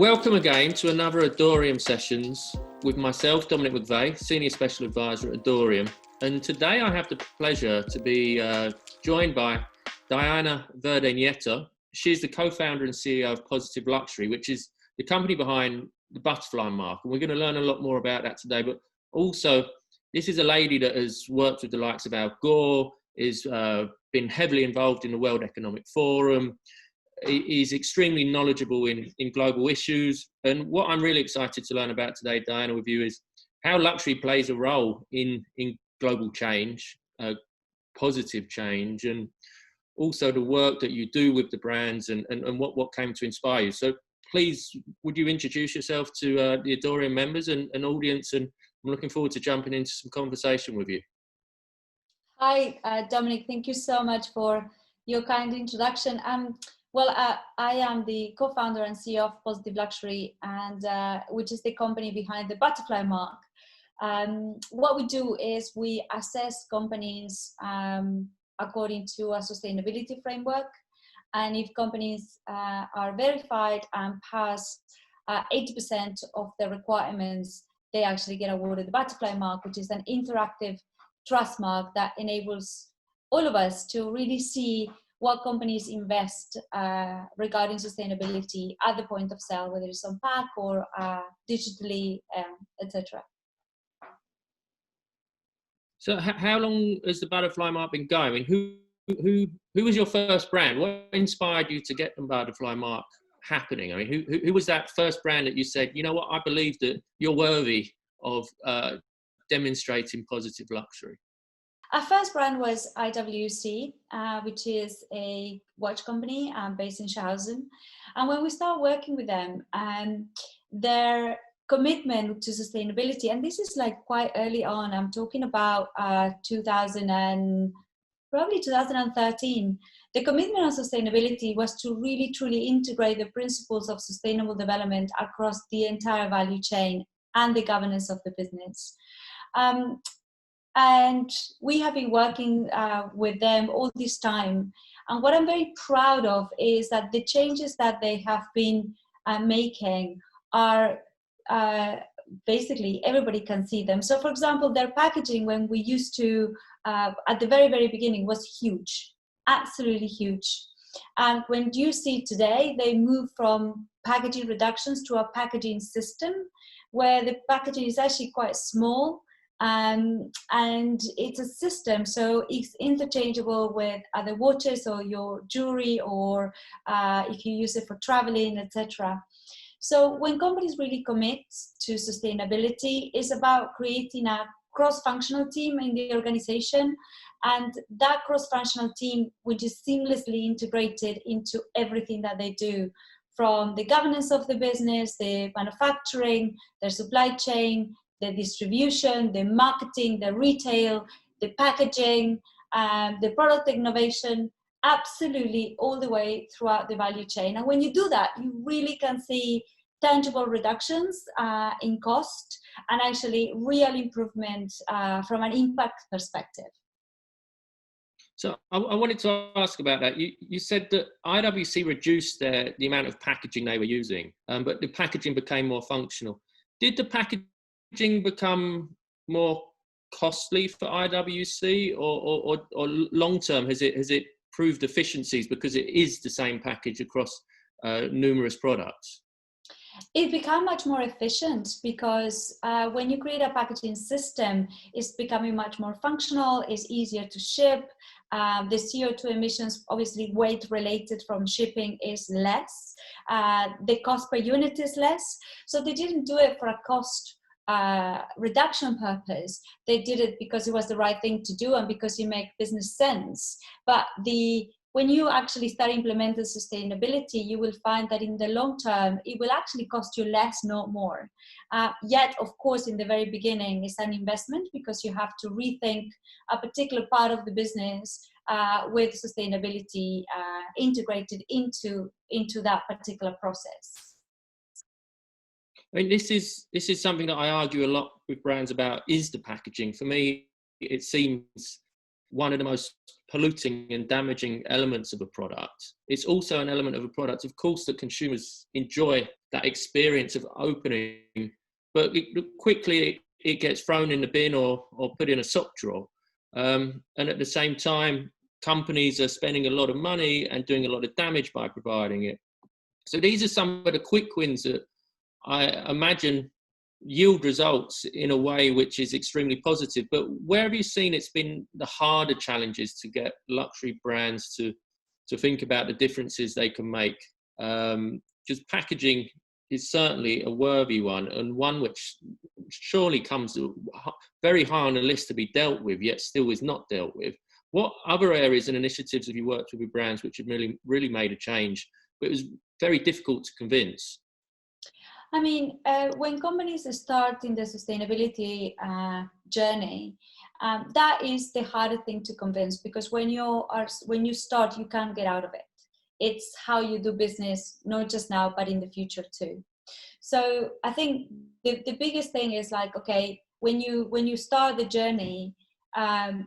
Welcome again to another Adoreum sessions with myself, Dominic McVey, Senior Special Advisor at Adoreum. And today I have the pleasure to be joined by Diana Verde Nieto. She's the co-founder and CEO of Positive Luxury, which is the company behind the butterfly mark. And we're going to learn a lot more about that today. But also, this is a lady that has worked with the likes of Al Gore, is been heavily involved in the World Economic Forum, is extremely knowledgeable in global issues. And what I'm really excited to learn about today, Diana, with you is how luxury plays a role in global change, positive change, and also the work that you do with the brands and what came to inspire you. So please, would you introduce yourself to the Adoreum members and audience? And I'm looking forward to jumping into some conversation with you. Hi, Dominic. Thank you so much for your kind introduction. I am the co-founder and CEO of Positive Luxury, and which is the company behind the butterfly mark. What we do is we assess companies according to a sustainability framework, and if companies are verified and pass 80% of the requirements, they actually get awarded the butterfly mark, which is an interactive trust mark that enables all of us to really see what companies invest regarding sustainability at the point of sale, whether it's on pack or digitally, etc. So how long has the butterfly mark been going? I mean, who was your first brand? What inspired you to get the butterfly mark happening? I mean, who was that first brand that you said, you know what, I believe that you're worthy of demonstrating positive luxury? Our first brand was IWC, which is a watch company based in Shausen. And when we started working with them, their commitment to sustainability, and this is like quite early on, I'm talking about 2013, the commitment on sustainability was to really truly integrate the principles of sustainable development across the entire value chain and the governance of the business. And we have been working with them all this time. And what I'm very proud of is that the changes that they have been making are basically everybody can see them. So for example, their packaging, when we used to, at the very, very beginning, was huge, absolutely huge. And when you see today, they move from packaging reductions to a packaging system where the packaging is actually quite small. And it's a system, so it's interchangeable with other watches or your jewelry, or if you use it for traveling, etc. So when companies really commit to sustainability, it's about creating a cross-functional team in the organization, and that cross-functional team which is seamlessly integrated into everything that they do, from the governance of the business, the manufacturing, their supply chain, the distribution, the marketing, the retail, the packaging, the product innovation, absolutely all the way throughout the value chain. And when you do that, you really can see tangible reductions in cost and actually real improvement from an impact perspective. So I wanted to ask about that. You said that IWC reduced the amount of packaging they were using, but the packaging became more functional. Did the packaging become more costly for IWC, or long term has it proved efficiencies because it is the same package across numerous products? It became much more efficient because when you create a packaging system, it's becoming much more functional, it's easier to ship. The CO2 emissions, obviously weight related from shipping, is less. The cost per unit is less. So they didn't do it for a cost reduction purpose. They did it because it was the right thing to do and because it makes business sense. But when you actually start implementing sustainability, you will find that in the long term, it will actually cost you less, not more. Yet, of course, in the very beginning, it's an investment because you have to rethink a particular part of the business with sustainability integrated into that particular process. I mean, this is something that I argue a lot with brands about, is the packaging. For me, it seems one of the most polluting and damaging elements of a product. It's also an element of a product, of course, that consumers enjoy that experience of opening, but quickly it gets thrown in the bin or put in a sock drawer. And at the same time, companies are spending a lot of money and doing a lot of damage by providing it. So these are some of the quick wins that I imagine yield results in a way which is extremely positive. But where have you seen it's been the harder challenges to get luxury brands to think about the differences they can make? Just packaging is certainly a worthy one, and one which surely comes very high on the list to be dealt with, yet still is not dealt with. What other areas and initiatives have you worked with brands which have really made a change, but it was very difficult to convince? I mean, when companies start in the sustainability journey, that is the harder thing to convince, because when you start, you can't get out of it. It's how you do business, not just now, but in the future too. So I think the biggest thing is like, okay, when you start the journey, how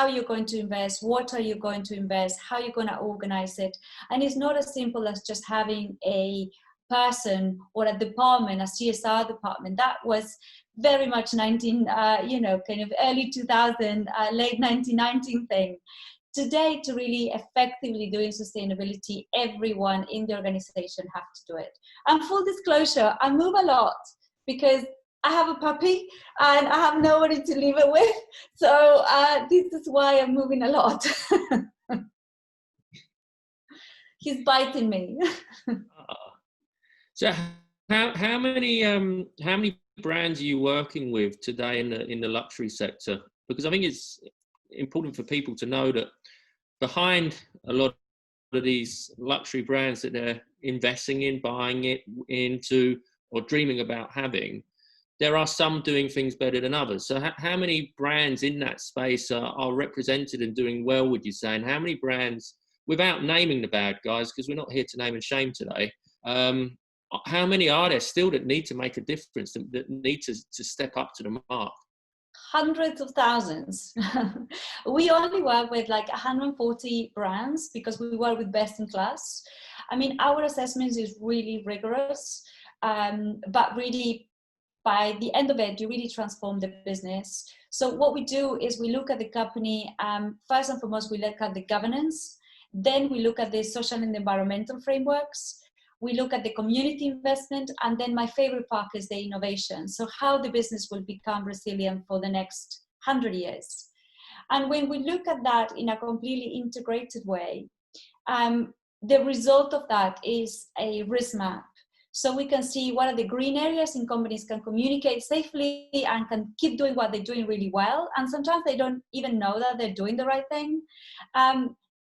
you're going to invest, what are you going to invest, how you're going to organize it. And it's not as simple as just having a person or a department, a CSR department. That was very much kind of early 2000, late 1919 thing. Today, to really effectively doing sustainability, everyone in the organization have to do it. And full disclosure, I move a lot because I have a puppy and I have nobody to leave it with. So this is why I'm moving a lot. He's biting me. So how many brands are you working with today in the luxury sector? Because I think it's important for people to know that behind a lot of these luxury brands that they're investing in, buying it into, or dreaming about having, there are some doing things better than others. So how many brands in that space are represented and doing well, would you say? And how many brands, without naming the bad guys, because we're not here to name and shame today, how many are there still that need to make a difference, that need to step up to the mark? Hundreds of thousands. We only work with like 140 brands because we work with best in class. I mean, our assessment is really rigorous, but really by the end of it, you really transform the business. So what we do is we look at the company, first and foremost, we look at the governance, then we look at the social and environmental frameworks, we look at the community investment, and then my favorite part is the innovation. So how the business will become resilient for the next 100 years. And when we look at that in a completely integrated way, the result of that is a risk map. So we can see what are the green areas in companies can communicate safely and can keep doing what they're doing really well. And sometimes they don't even know that they're doing the right thing.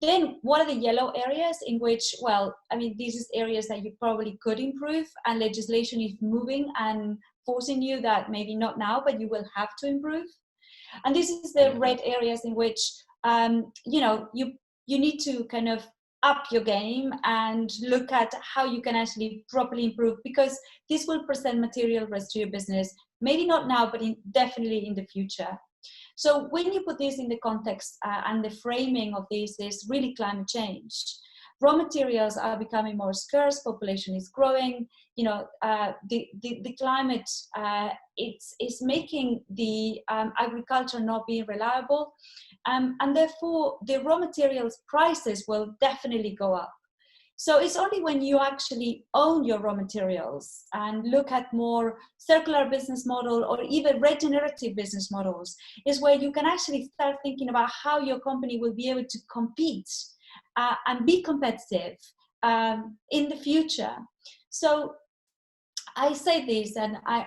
Then what are the yellow areas in which, well, I mean, these is areas that you probably could improve, and legislation is moving and forcing you that maybe not now, but you will have to improve. And this is the red areas in which, you need to kind of up your game and look at how you can actually properly improve, because this will present material risk to your business, maybe not now, but definitely in the future. So when you put this in the context and the framing of this is really climate change, raw materials are becoming more scarce, population is growing, the climate, it's making the agriculture not being reliable, and therefore the raw materials prices will definitely go up. So it's only when you actually own your raw materials and look at more circular business model or even regenerative business models is where you can actually start thinking about how your company will be able to compete and be competitive in the future. So I say this, and I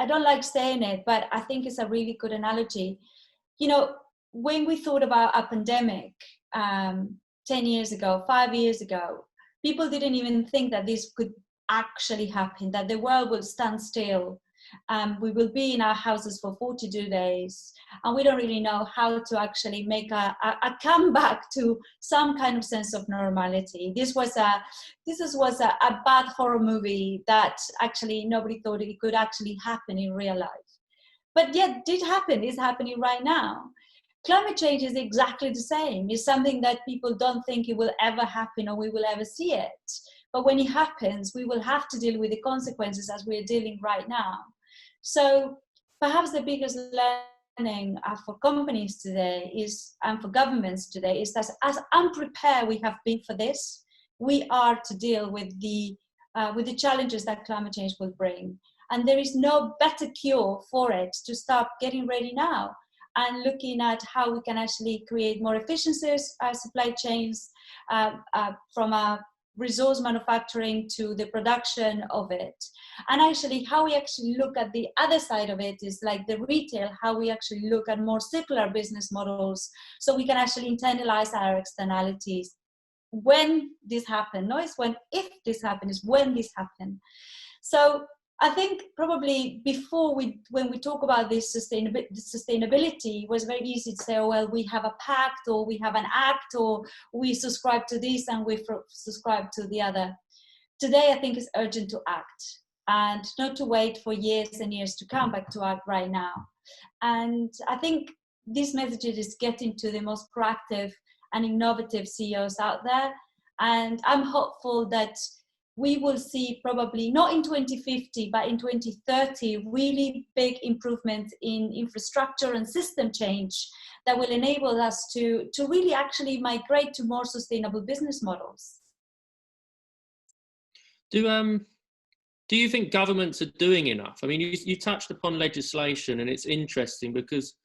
don't like saying it, but I think it's a really good analogy. When we thought about a pandemic, 10 years ago, 5 years ago, people didn't even think that this could actually happen, that the world will stand still. We will be in our houses for 42 days, and we don't really know how to actually make a comeback to some kind of sense of normality. This was a bad horror movie that actually nobody thought it could actually happen in real life. But yet it did happen. It's happening right now. Climate change is exactly the same. It's something that people don't think it will ever happen or we will ever see it. But when it happens, we will have to deal with the consequences as we're dealing right now. So perhaps the biggest learning for companies today is, and for governments today, is that as unprepared we have been for this, we are to deal with the challenges that climate change will bring. And there is no better cure for it to start getting ready now and looking at how we can actually create more efficiencies, supply chains, from a resource manufacturing to the production of it. And actually how we actually look at the other side of it is like the retail, how we actually look at more circular business models so we can actually internalize our externalities when this happens. No, it's when, if this happens, it's when this happens. So I think probably before when we talk about this sustainability, it was very easy to say, oh, well, we have a pact, or we have an act, or we subscribe to this and we subscribe to the other. Today, I think it's urgent to act and not to wait for years and years to come, but to act right now. And I think this message is getting to the most proactive and innovative CEOs out there. And I'm hopeful that we will see, probably not in 2050, but in 2030, really big improvements in infrastructure and system change that will enable us to really actually migrate to more sustainable business models. Do you think governments are doing enough? I mean, you touched upon legislation, and it's interesting because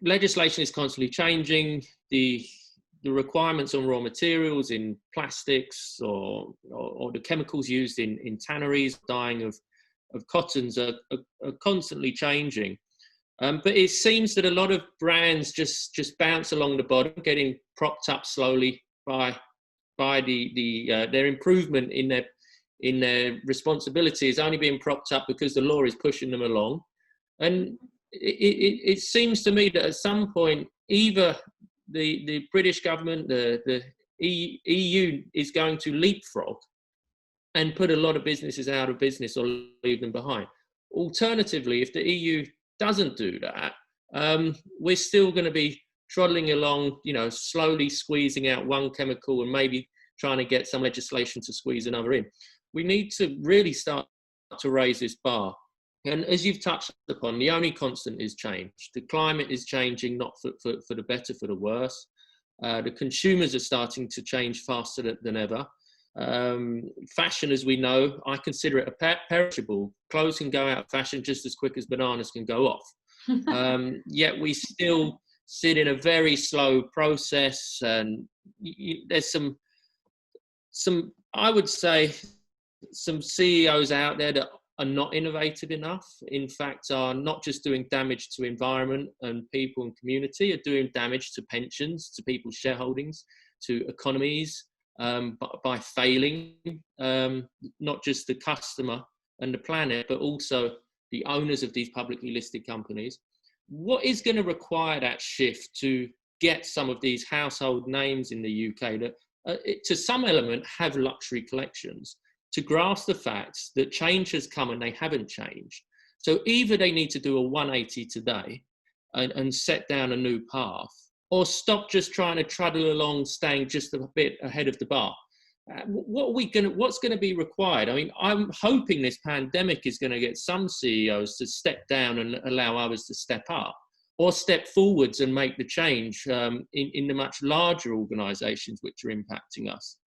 legislation is constantly changing. The requirements on raw materials in plastics or the chemicals used in tanneries, dyeing of cottons are constantly changing. But it seems that a lot of brands just bounce along the bottom, getting propped up slowly by their improvement in their responsibility is only being propped up because the law is pushing them along. And it seems to me that at some point, either the British government, the EU is going to leapfrog and put a lot of businesses out of business or leave them behind. Alternatively, if the EU doesn't do that, we're still going to be trotting along, slowly squeezing out one chemical and maybe trying to get some legislation to squeeze another in. We need to really start to raise this bar. And as you've touched upon, the only constant is change. The climate is changing, not for the better, for the worse. The consumers are starting to change faster than ever. Fashion, as we know, I consider it a perishable. Clothes can go out of fashion just as quick as bananas can go off. Yet we still sit in a very slow process, and there's some, I would say, some CEOs out there that are not innovative enough, in fact, are not just doing damage to environment and people and community, are doing damage to pensions, to people's shareholdings, to economies, by failing not just the customer and the planet, but also the owners of these publicly listed companies. What is going to require that shift to get some of these household names in the UK that, to some element, have luxury collections, to grasp the facts that change has come and they haven't changed? So either they need to do a 180 today and set down a new path, or stop just trying to trundle along, staying just a bit ahead of the bar. What's going to be required? I mean, I'm hoping this pandemic is going to get some CEOs to step down and allow others to step up, or step forwards and make the change in the much larger organisations which are impacting us.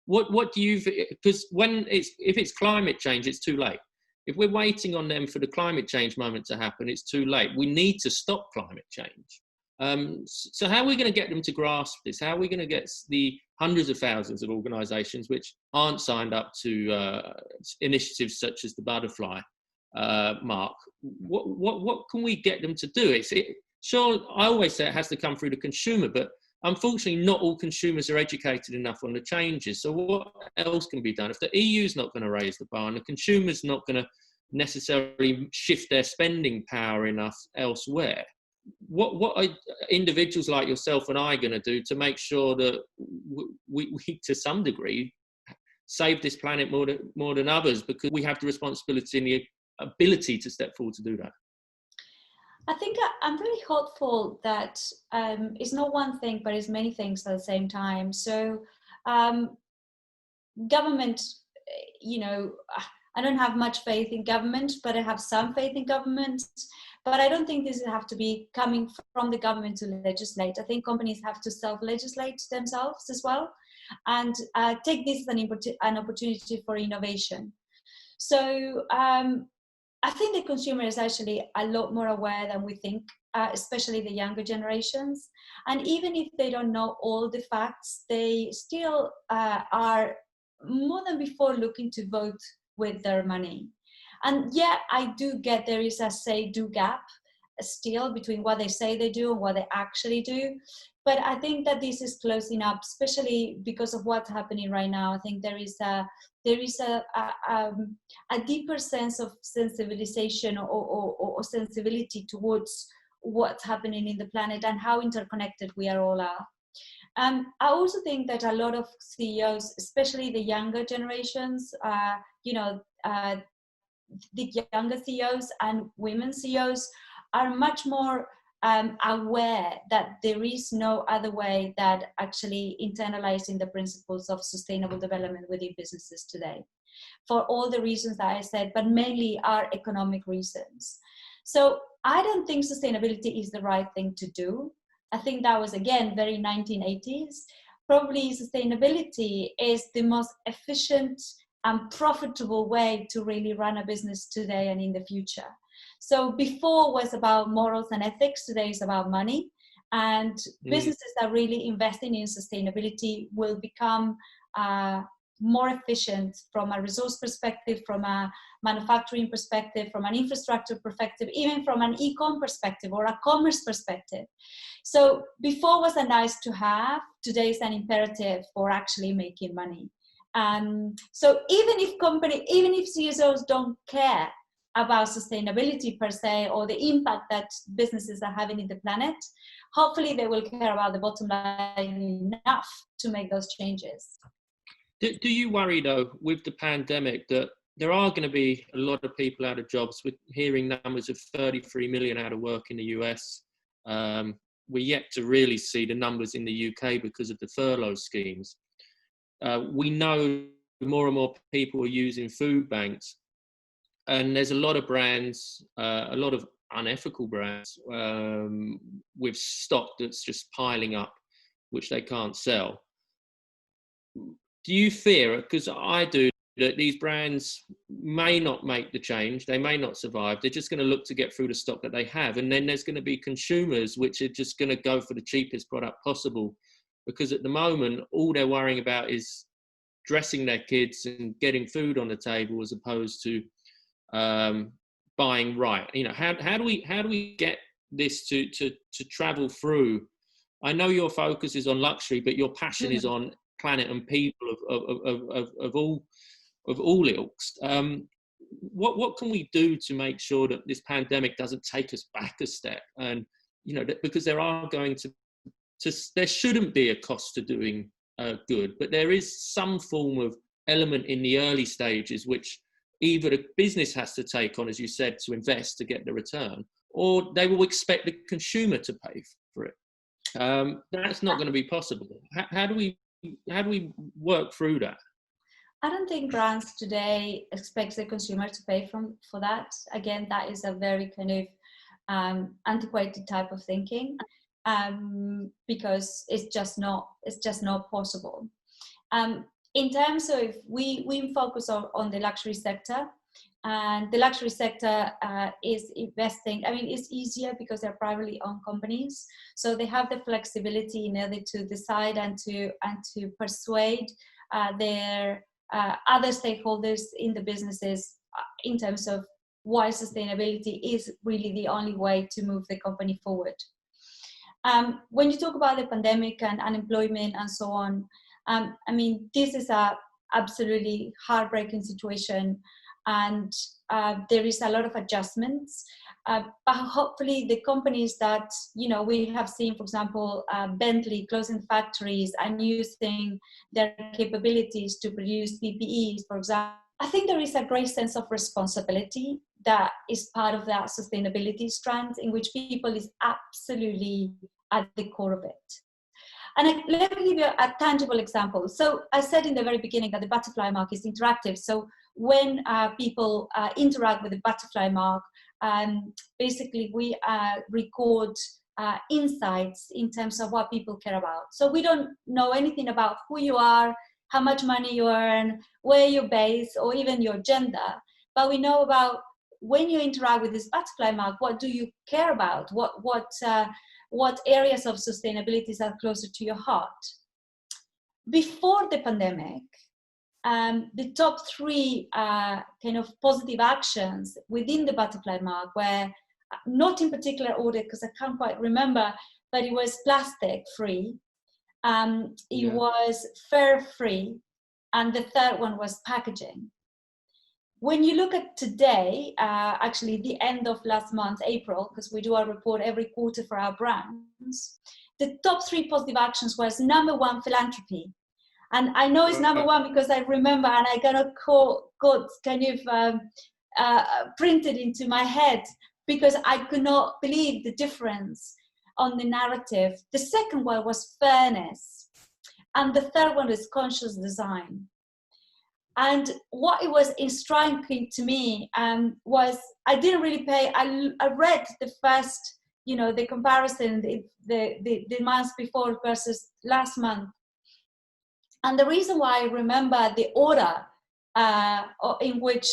What do you? Because if it's climate change, it's too late. If we're waiting on them for the climate change moment to happen, it's too late. We need to stop climate change. So how are we going to get them to grasp this? How are we going to get the hundreds of thousands of organisations which aren't signed up to initiatives such as the Butterfly Mark? What can we get them to do? Sure, I always say it has to come through the consumer, but unfortunately, not all consumers are educated enough on the changes. So what else can be done? If the EU's not going to raise the bar and the consumer's not going to necessarily shift their spending power enough elsewhere, what are individuals like yourself and I going to do to make sure that we to some degree, save this planet more than others, because we have the responsibility and the ability to step forward to do that? I think I'm very hopeful that it's not one thing, but it's many things at the same time. So Government, I don't have much faith in government, but I have some faith in government. But I don't think this have to be coming from the government to legislate. I think companies have to self-legislate themselves as well, and take this as an opportunity for innovation. So I think the consumer is actually a lot more aware than we think, especially the younger generations. And even if they don't know all the facts, they still are more than before looking to vote with their money. And yeah, I do get there is a say-do gap still between what they say they do and what they actually do. But I think that this is closing up, especially because of what's happening right now. I think there is a deeper sense of sensibilization or sensibility towards what's happening in the planet and how interconnected we are all are. I also think that a lot of CEOs, especially the younger generations, the younger CEOs and women CEOs are much more aware that there is no other way than actually internalizing the principles of sustainable development within businesses today, for all the reasons that I said, but mainly are economic reasons. So I don't think sustainability is the right thing to do. I think that was, again, very 1980s. Probably sustainability is the most efficient and profitable way to really run a business today and in the future. So before was about morals and ethics, today is about money. And businesses that are really investing in sustainability will become more efficient from a resource perspective, from a manufacturing perspective, from an infrastructure perspective, even from an e-com perspective or a commerce perspective. So before was a nice to have, today is an imperative for actually making money. So even if CSOs don't care about sustainability per se or the impact that businesses are having in the planet, hopefully they will care about the bottom line enough to make those changes. Do you worry, though, with the pandemic that there are going to be a lot of people out of jobs? We're hearing numbers of 33 million out of work in the US. We're yet to really see the numbers in the UK because of the furlough schemes. We know more and more people are using food banks, and there's a lot of brands, a lot of unethical brands with stock that's just piling up, which they can't sell. Do you fear, because I do, that these brands may not make the change, they may not survive, they're just going to look to get through the stock that they have, and then there's going to be consumers which are just going to go for the cheapest product possible, because at the moment all they're worrying about is dressing their kids and getting food on the table as opposed to buying right. How do we get this to travel through? I know your focus is on luxury, but your passion is on planet and people of all ilks. What can we do to make sure that this pandemic doesn't take us back a step? And because there are going to there shouldn't be a cost to doing good, but there is some form of element in the early stages which either the business has to take on, as you said, to invest to get the return, or they will expect the consumer to pay for it. That's not going to be possible. How do we work through that? I don't think brands today expect the consumer to pay for that. Again, that is a very kind of antiquated type of thinking, because it's just not possible. In terms of we focus on the luxury sector, and the luxury sector is investing. I mean, it's easier because they're privately owned companies, so they have the flexibility in order to decide and to persuade their other stakeholders in the businesses in terms of why sustainability is really the only way to move the company forward. When you talk about the pandemic and unemployment and so on, I mean, this is a absolutely heartbreaking situation, and there is a lot of adjustments. But hopefully the companies that, we have seen, for example, Bentley closing factories and using their capabilities to produce PPEs, for example, I think there is a great sense of responsibility that is part of that sustainability strand, in which people is absolutely at the core of it. And let me give you a tangible example. So I said in the very beginning that the butterfly mark is interactive. So when people interact with the butterfly mark, basically we record insights in terms of what people care about. So we don't know anything about who you are, how much money you earn, where you're based, or even your gender. But we know about when you interact with this butterfly mark, what do you care about? What areas of sustainability are closer to your heart? Before the pandemic, the top 3 kind of positive actions within the butterfly mark were, not in particular order because I can't quite remember, but it was plastic free, it was fur free, and the third one was packaging. When you look at today, actually the end of last month, April, because we do our report every quarter for our brands, the top 3 positive actions was number 1, philanthropy. And I know it's number 1 because I remember, and I got kind of printed into my head because I could not believe the difference on the narrative. The second one was fairness. And the third one is conscious design. And what it was striking to me was I didn't really pay, I read the first, the comparison, the months before versus last month. And the reason why I remember the order in which,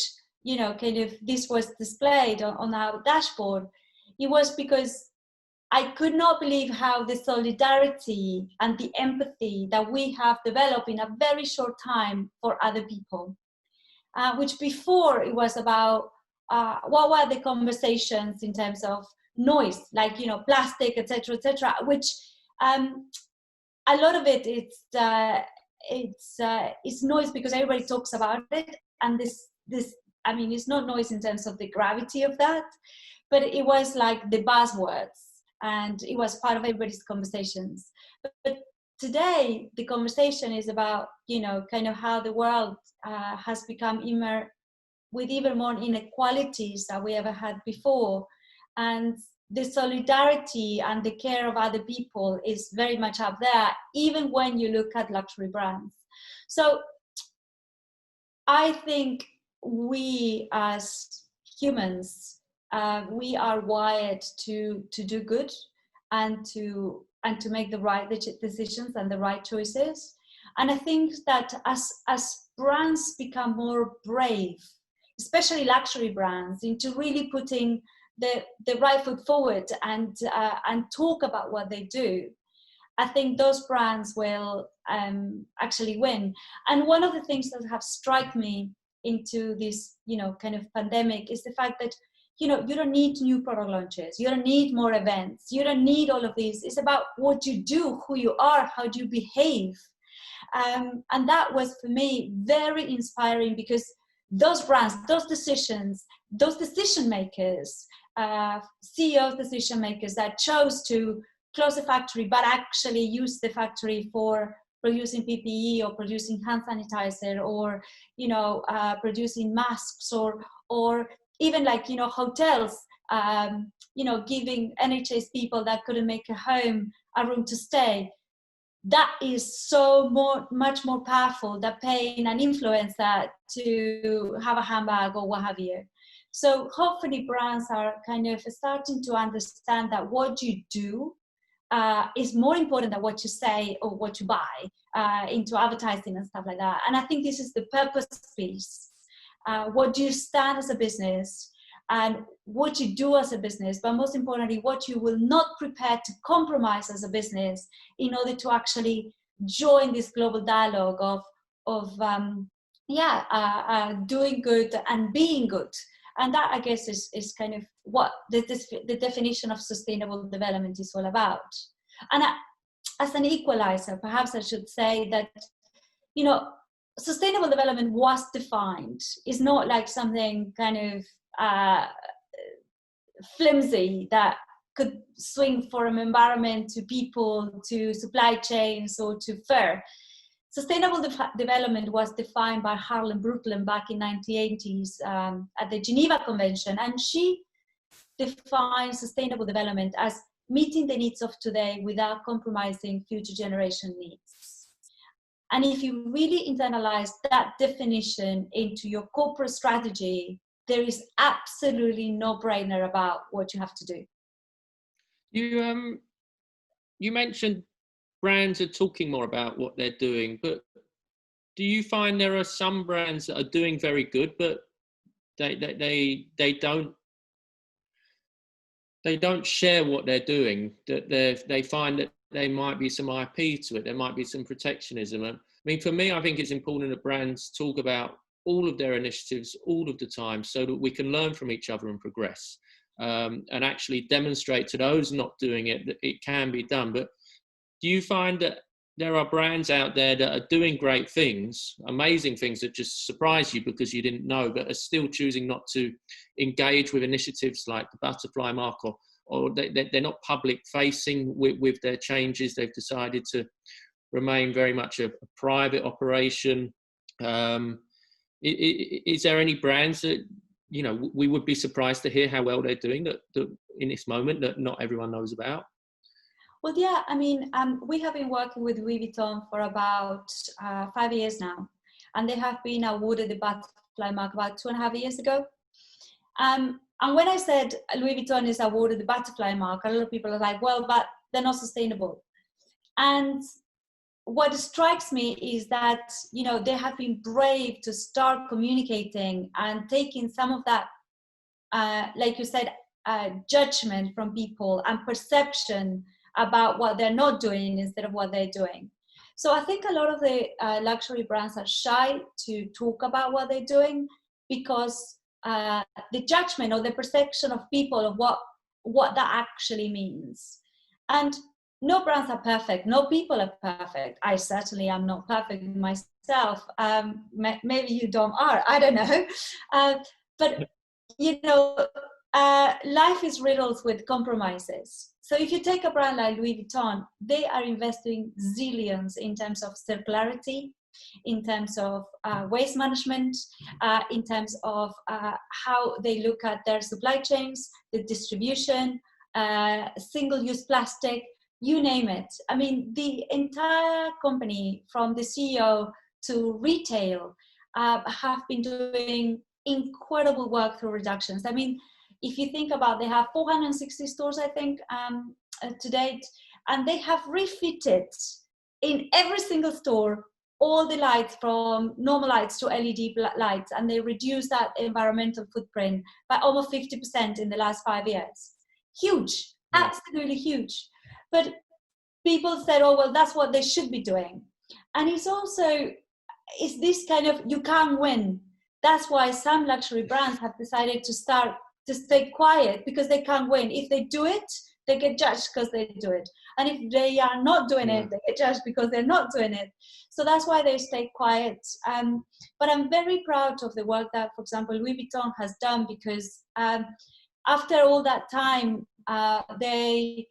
kind of this was displayed on our dashboard, it was because I could not believe how the solidarity and the empathy that we have developed in a very short time for other people, which before it was about what were the conversations in terms of noise, like, plastic, etc., which a lot of it it's noise because everybody talks about it, and this I mean, it's not noise in terms of the gravity of that, but it was like the buzzwords, and it was part of everybody's conversations. But today, the conversation is about, kind of how the world has become with even more inequalities that we ever had before. And the solidarity and the care of other people is very much up there, even when you look at luxury brands. So I think we as humans, we are wired to do good and to make the right decisions and the right choices. And I think that as brands become more brave, especially luxury brands, into really putting the right foot forward and talk about what they do, I think those brands will actually win. And one of the things that have struck me into this, kind of pandemic is the fact that, you don't need new product launches. You don't need more events. You don't need all of these. It's about what you do, who you are, how do you behave. And that was, for me, very inspiring, because those brands, those decision makers, CEOs, decision makers that chose to close the factory, but actually use the factory for producing PPE or producing hand sanitizer or, producing masks or even like, hotels, giving NHS people that couldn't make a home a room to stay. That is so much more powerful than paying an influencer to have a handbag or what have you. So hopefully brands are kind of starting to understand that what you do is more important than what you say or what you buy into advertising and stuff like that. And I think this is the purpose piece. What do you stand as a business and what you do as a business, but most importantly, what you will not prepare to compromise as a business in order to actually join this global dialogue of doing good and being good. And that, I guess, is kind of what the definition of sustainable development is all about. And as an equalizer, perhaps I should say that, sustainable development was defined. It's not like something kind of flimsy that could swing from environment to people to supply chains or to fur. Sustainable development was defined by Harlem Brundtland back in 1980s at the Geneva Convention, and she defined sustainable development as meeting the needs of today without compromising future generation needs. And if you really internalize that definition into your corporate strategy, there is absolutely no brainer about what you have to do. You mentioned brands are talking more about what they're doing, but do you find there are some brands that are doing very good, but they don't share what they're doing? That they find that there might be some IP to it, there might be some protectionism. I mean, for me, I think it's important that brands talk about all of their initiatives all of the time, so that we can learn from each other and progress, and actually demonstrate to those not doing it that it can be done. But do you find that there are brands out there that are doing great things, amazing things that just surprise you because you didn't know, but are still choosing not to engage with initiatives like the butterfly mark, or they're not public facing with their changes? They've decided to remain very much a private operation. Is there any brands that, you know, we would be surprised to hear how well they're doing that in this moment that not everyone knows about? Well, yeah, I mean, we have been working with Louis Vuitton for about 5 years now, and they have been awarded the butterfly mark about 2.5 years ago. And when I said Louis Vuitton is awarded the butterfly mark, a lot of people are like, well, but they're not sustainable. And what strikes me is that, you know, they have been brave to start communicating and taking some of that, like you said, judgment from people and perception about what they're not doing instead of what they're doing. So I think a lot of the luxury brands are shy to talk about what they're doing because the judgment or the perception of people of what that actually means. And no brands are perfect, no people are perfect. I certainly am not perfect myself. Maybe you don't are, I don't know. But you know, life is riddled with compromises. So if you take a brand like Louis Vuitton, they are investing zillions in terms of circularity, in terms of waste management, in terms of how they look at their supply chains, the distribution, single-use plastic, you name it. I mean, the entire company, from the CEO to retail, have been doing incredible work through reductions. I mean, if you think about, they have 460 stores, I think, to date, and they have refitted in every single store all the lights from normal lights to LED lights, and they reduced that environmental footprint by almost 50% in the last 5 years. Huge, absolutely huge. But people said, oh, well, that's what they should be doing. And it's this kind of, you can't win. That's why some luxury brands have decided to stay quiet, because they can't win. If they do it, they get judged because they do it. And if they are not doing it, they get judged because they're not doing it. So that's why they stay quiet. But I'm very proud of the work that, for example, Louis Vuitton has done, because after all that time, they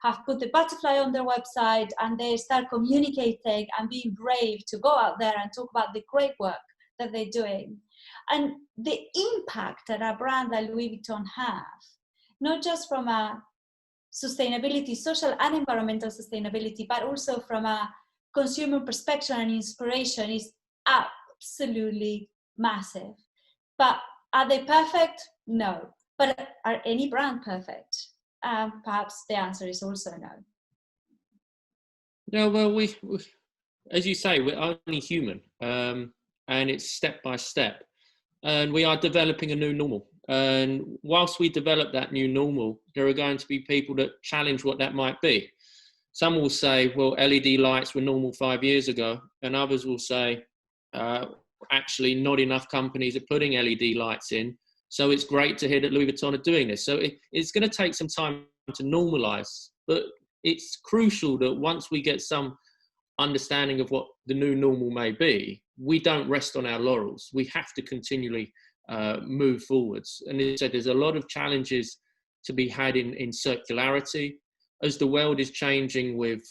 have put the butterfly on their website, and they start communicating and being brave to go out there and talk about the great work that they're doing. And the impact that a brand like Louis Vuitton have, not just from a sustainability, social and environmental sustainability, but also from a consumer perspective and inspiration, is absolutely massive. But are they perfect? No. But are any brand perfect? Perhaps the answer is also no. No, well, we as you say, we're only human, and it's step by step, and we are developing a new normal. And whilst we develop that new normal, there are going to be people that challenge what that might be. Some will say, well, LED lights were normal 5 years ago, and others will say, actually, not enough companies are putting LED lights in. So it's great to hear that Louis Vuitton are doing this. So it's going to take some time to normalize, but it's crucial that once we get some understanding of what the new normal may be, we don't rest on our laurels. We have to continually move forwards. And as I said, there's a lot of challenges to be had in circularity, as the world is changing with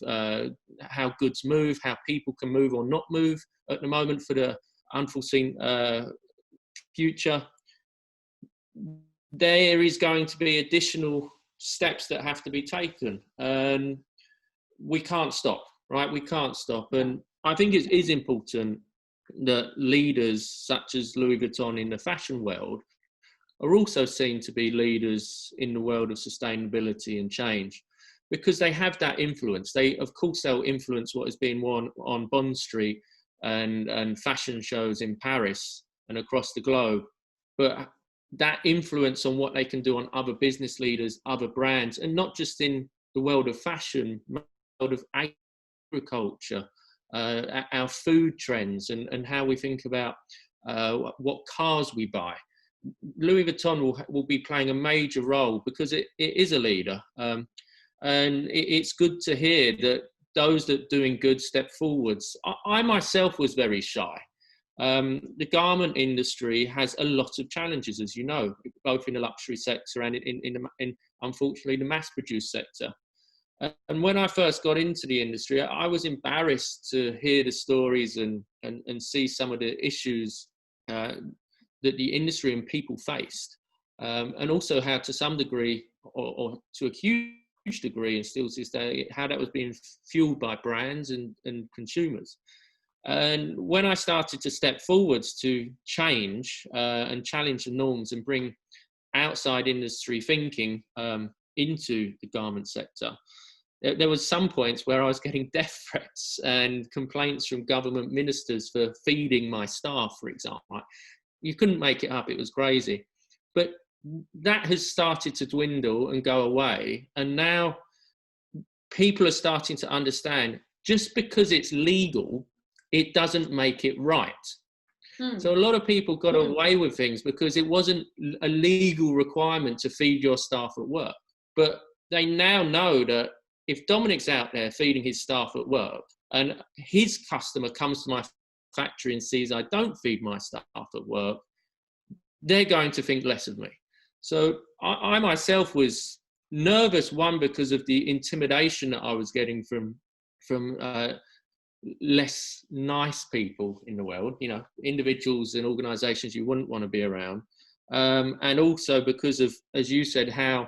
how goods move, how people can move or not move at the moment for the unforeseen future. There is going to be additional steps that have to be taken, and we can't stop, right? We can't stop. And I think it is important that leaders such as Louis Vuitton in the fashion world are also seen to be leaders in the world of sustainability and change, because they have that influence. Of course, they'll influence what is being worn on Bond Street and fashion shows in Paris and across the globe. But that influence on what they can do on other business leaders, other brands, and not just in the world of fashion, the world of agriculture, our food trends, and how we think about what cars we buy. Louis Vuitton will be playing a major role because it is a leader. And it's good to hear that those that are doing good step forwards. I myself was very shy. The garment industry has a lot of challenges, as you know, both in the luxury sector and in unfortunately, the mass-produced sector. And when I first got into the industry, I was embarrassed to hear the stories and see some of the issues that the industry and people faced, and also how, to some degree, or to a huge degree, and still to this day, how that was being fueled by brands and consumers. And when I started to step forwards to change and challenge the norms and bring outside industry thinking into the garment sector, there was some points where I was getting death threats and complaints from government ministers for feeding my staff, for example. You couldn't make it up, it was crazy. But that has started to dwindle and go away. And now people are starting to understand, just because it's legal, it doesn't make it right. So a lot of people got away with things because it wasn't a legal requirement to feed your staff at work. But they now know that if Dominic's out there feeding his staff at work and his customer comes to my factory and sees I don't feed my staff at work, they're going to think less of me. So I myself was nervous, one, because of the intimidation that I was getting from less nice people in the world, you know, individuals and organizations you wouldn't want to be around. And also because of, as you said, how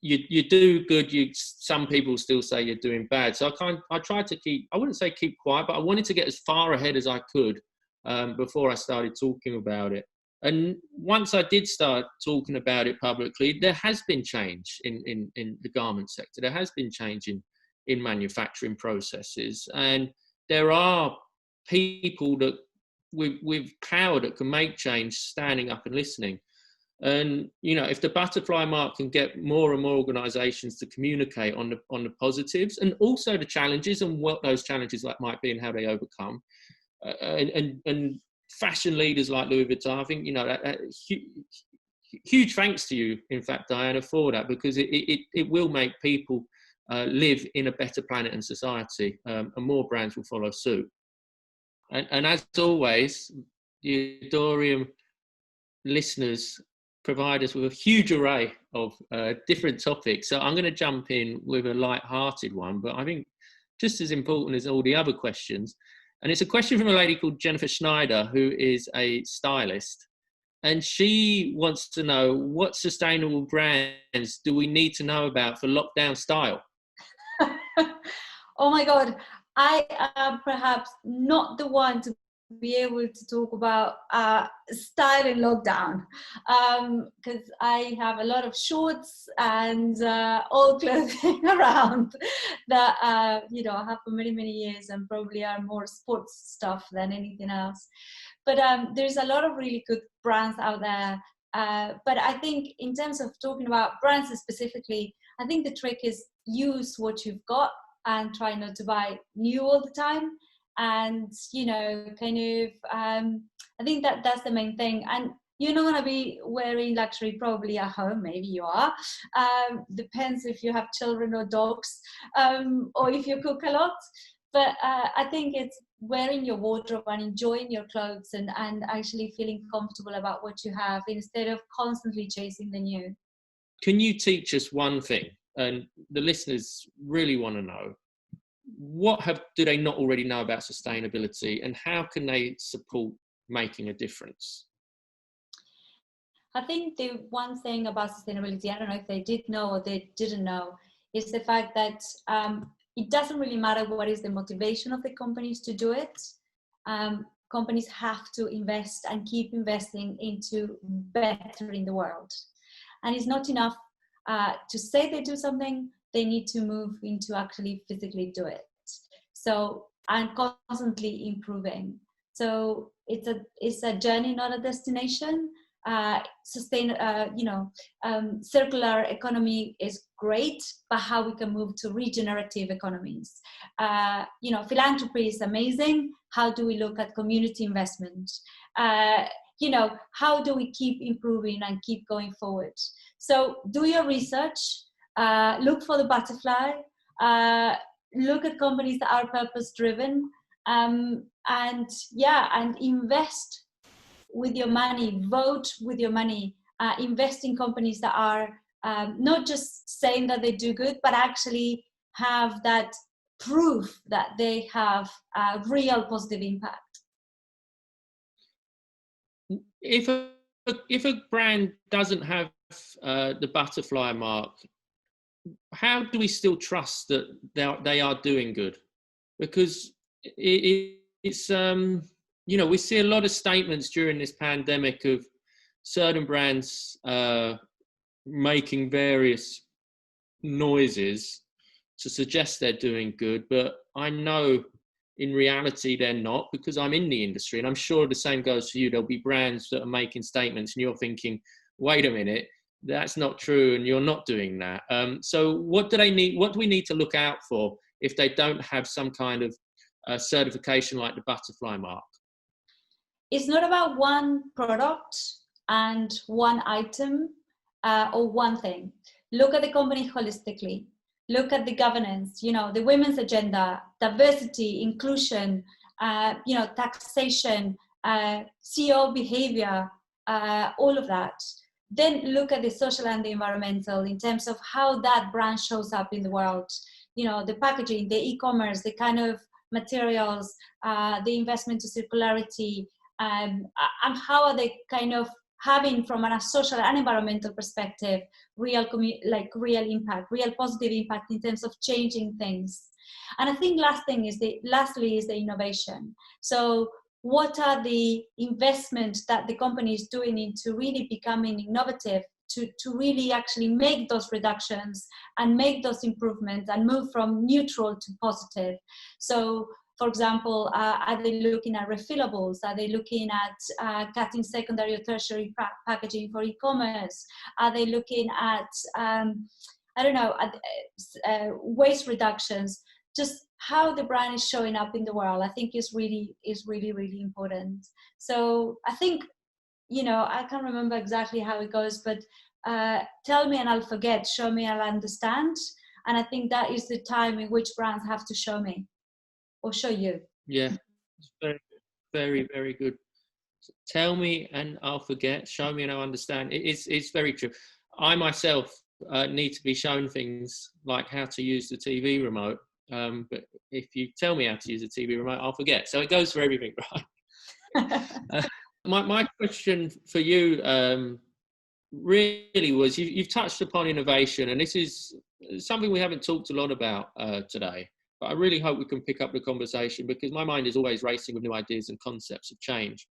you do good, some people still say you're doing bad. So I tried to keep, I wouldn't say keep quiet, but I wanted to get as far ahead as I could before I started talking about it. And once I did start talking about it publicly, there has been change in the garment sector. There has been change in manufacturing processes. And there are people that with power that can make change standing up and listening. And, you know, if the butterfly mark can get more and more organizations to communicate on the positives and also the challenges and what those challenges might be and how they overcome, and fashion leaders like Louis Vuitton, I think, you know, huge thanks to you, in fact, Diana, for that, because it will make people live in a better planet and society, and more brands will follow suit. And as always, the Adoreum listeners provide us with a huge array of different topics. So I'm going to jump in with a light-hearted one, but I think just as important as all the other questions. And it's a question from a lady called Jennifer Schneider, who is a stylist. And she wants to know, what sustainable brands do we need to know about for lockdown style? Oh my God, I am perhaps not the one to be able to talk about style in lockdown, because I have a lot of shorts and old clothing around that you know, I have for many years, and probably are more sports stuff than anything else. But there's a lot of really good brands out there. But I think in terms of talking about brands specifically, I think the trick is use what you've got and try not to buy new all the time. And, you know, kind of, I think that's the main thing. And you're not going to be wearing luxury probably at home. Maybe you are. Depends if you have children or dogs, or if you cook a lot. But I think it's wearing your wardrobe and enjoying your clothes and actually feeling comfortable about what you have instead of constantly chasing the new. Can you teach us one thing? And the listeners really want to know, do they not already know about sustainability, and how can they support making a difference? I think the one thing about sustainability, I don't know if they did know or they didn't know, is the fact that it doesn't really matter what is the motivation of the companies to do it. Companies have to invest and keep investing into bettering the world. And it's not enough to say they do something, they need to move into actually physically do it. So, and constantly improving. So it's a journey, not a destination. Circular economy is great, but how we can move to regenerative economies. Philanthropy is amazing. How do we look at community investment? How do we keep improving and keep going forward? So do your research, look for the butterfly, look at companies that are purpose driven, and invest with your money, vote with your money, invest in companies that are not just saying that they do good, but actually have that proof that they have a real positive impact. If a brand doesn't have the butterfly mark, how do we still trust that they are doing good? Because it's we see a lot of statements during this pandemic of certain brands making various noises to suggest they're doing good, but I know in reality they're not, because I'm in the industry, and I'm sure the same goes for you. There'll be brands that are making statements and you're thinking, wait a minute, that's not true, and you're not doing that. So what do they need? What do we need to look out for if they don't have some kind of certification like the butterfly mark? It's not about one product and one item or one thing. Look at the company holistically. Look at the governance, the women's agenda, diversity, inclusion, taxation, CEO behavior, all of that. Then look at the social and the environmental in terms of how that brand shows up in the world. The packaging, the e-commerce, the kind of materials, the investment to circularity, and how are they kind of having, from a social and environmental perspective, real impact, real positive impact in terms of changing things. And I think lastly is the innovation. So what are the investments that the company is doing into really becoming innovative to really actually make those reductions and make those improvements and move from neutral to positive? So, for example, are they looking at refillables? Are they looking at cutting secondary or tertiary packaging for e-commerce? Are they looking at, waste reductions? Just how the brand is showing up in the world, I think is really, really important. So I think, I can't remember exactly how it goes, but tell me and I'll forget, show me and I'll understand. And I think that is the time in which brands have to show me or show you. Yeah, it's very, very, very good. Tell me and I'll forget, show me and I'll understand. It's very true. I myself need to be shown things like how to use the TV remote. But if you tell me how to use a TV remote, I'll forget. So it goes for everything, right? My question for you really was, you've touched upon innovation, and this is something we haven't talked a lot about today. But I really hope we can pick up the conversation, because my mind is always racing with new ideas and concepts of change.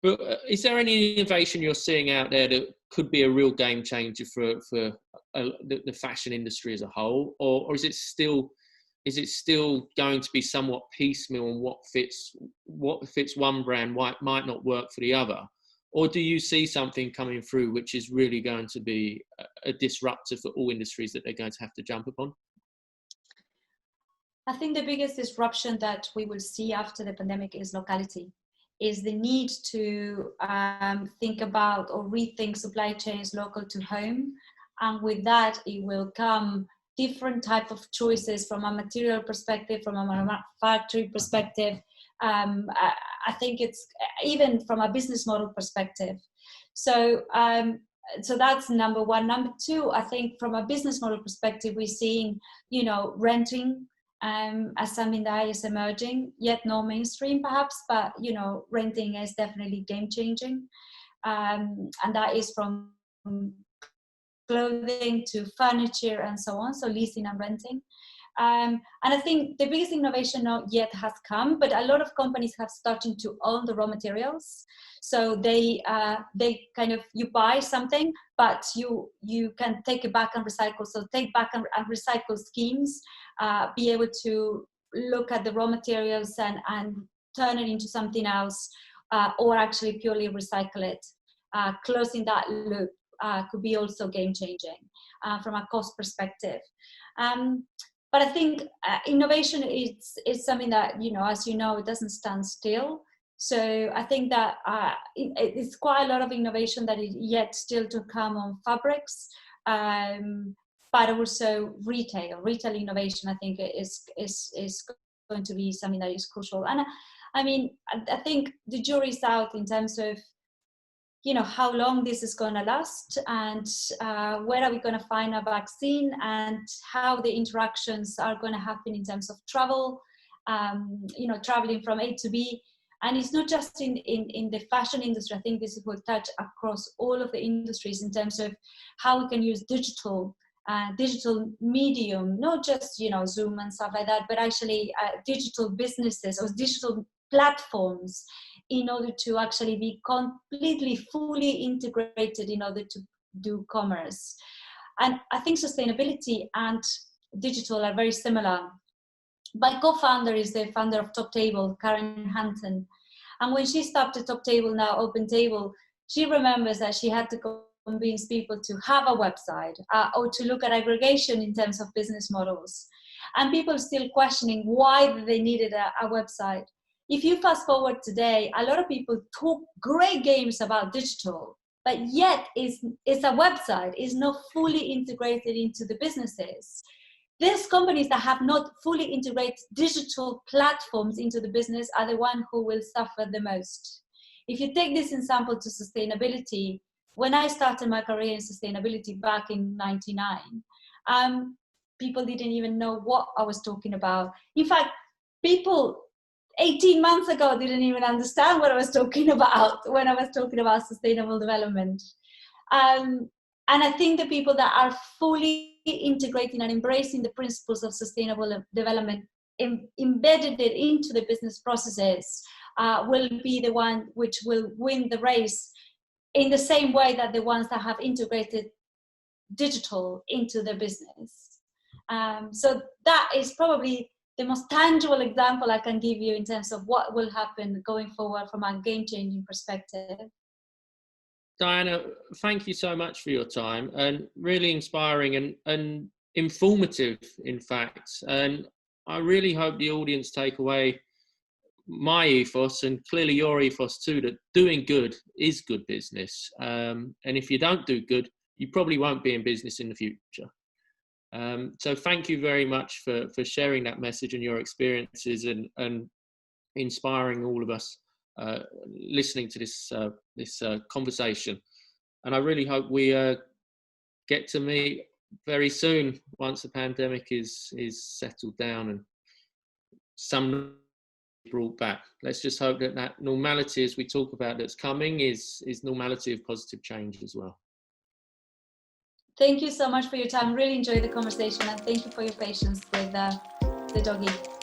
But is there any innovation you're seeing out there that could be a real game changer for the fashion industry as a whole, or is it still going to be somewhat piecemeal, and what fits one brand might not work for the other? Or do you see something coming through which is really going to be a disruptor for all industries that they're going to have to jump upon? I think the biggest disruption that we will see after the pandemic is locality, is the need to think about or rethink supply chains local to home. And with that, it will come different type of choices from a material perspective, from a manufacturing perspective. I think it's even from a business model perspective. So that's number one. Number two, I think from a business model perspective, we're seeing, renting as something that is emerging, yet no mainstream perhaps, but renting is definitely game changing. and that is from clothing to furniture and so on, so leasing and renting. And I think the biggest innovation not yet has come, but a lot of companies have started to own the raw materials. So they kind of, you buy something, but you can take it back and recycle. So take back and recycle schemes, be able to look at the raw materials and turn it into something else, or actually purely recycle it. Closing that loop could be also game changing from a cost perspective. But I think innovation is something that, you know, as you know, it doesn't stand still. So I think that it's quite a lot of innovation that is yet still to come on fabrics, but also retail innovation. I think is going to be something that is crucial. And I mean, I think the jury's out in terms of, you know, how long this is going to last, and where are we going to find a vaccine, and how the interactions are going to happen in terms of travel, you know, traveling from A to B. And it's not just in the fashion industry. I think this will touch across all of the industries in terms of how we can use digital medium, not just, you know, Zoom and stuff like that, but actually digital businesses or digital platforms, in order to actually be completely, fully integrated in order to do commerce. And I think sustainability and digital are very similar. My co-founder is the founder of Top Table, Karen Hanton. And when she started Top Table, now Open Table, she remembers that she had to convince people to have a website or to look at aggregation in terms of business models. And people still questioning why they needed a website. If you fast forward today, a lot of people talk great games about digital, but yet it's a website, is not fully integrated into the businesses. These companies that have not fully integrated digital platforms into the business are the ones who will suffer the most. If you take this example to sustainability, when I started my career in sustainability back in '99, people didn't even know what I was talking about. In fact, people 18 months ago didn't even understand what I was talking about when I was talking about sustainable development. And I think the people that are fully integrating and embracing the principles of sustainable development, embedded it into the business processes, will be the one which will win the race, in the same way that the ones that have integrated digital into the business. So that is probably the most tangible example I can give you in terms of what will happen going forward from a game-changing perspective. Diana, thank you so much for your time, and really inspiring and informative, in fact. And I really hope the audience take away my ethos, and clearly your ethos too, that doing good is good business. And if you don't do good, you probably won't be in business in the future. So thank you very much for sharing that message and your experiences, and inspiring all of us listening to this conversation. And I really hope we get to meet very soon once the pandemic is settled down and some brought back. Let's just hope that normality, as we talk about, that's coming is normality of positive change as well. Thank you so much for your time. Really enjoyed the conversation, and thank you for your patience with the doggy.